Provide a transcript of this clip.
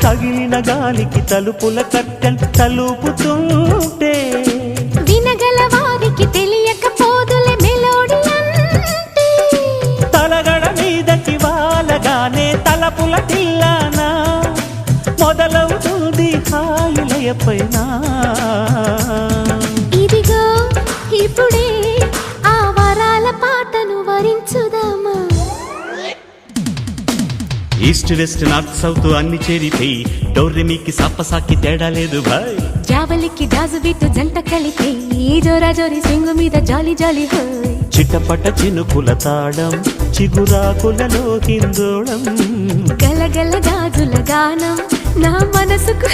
తగిలిన గాలికి తలుపుల కట్టెలు తలుపుతుంటే వినగల వారికి తెలియకపోదులే మెలోడీ అంటే తలగడ మీదకి వాలగానే తలపుల టిల్లానా మొదలవుతుంది హాయిలయ పైన ఇదిగో ఇప్పుడే ఆ వరాల పాటను వరించుదామా ఈస్ట్ వెస్ట్ నార్త్ సౌత్ అన్ని చేరిపోయి డోర్రెమికి సాపసాకి తేడా లేదు భాయ్ జావలికి గాజు బిట్టు జంట కలిపి జోరా జోరి సింగు మీద జాలి జాలి హోయ్ చిట్టపట చినుకుల తాళం చిగురాకులలో హిందోళం గలగల గాజుల గానం నా మనసుకు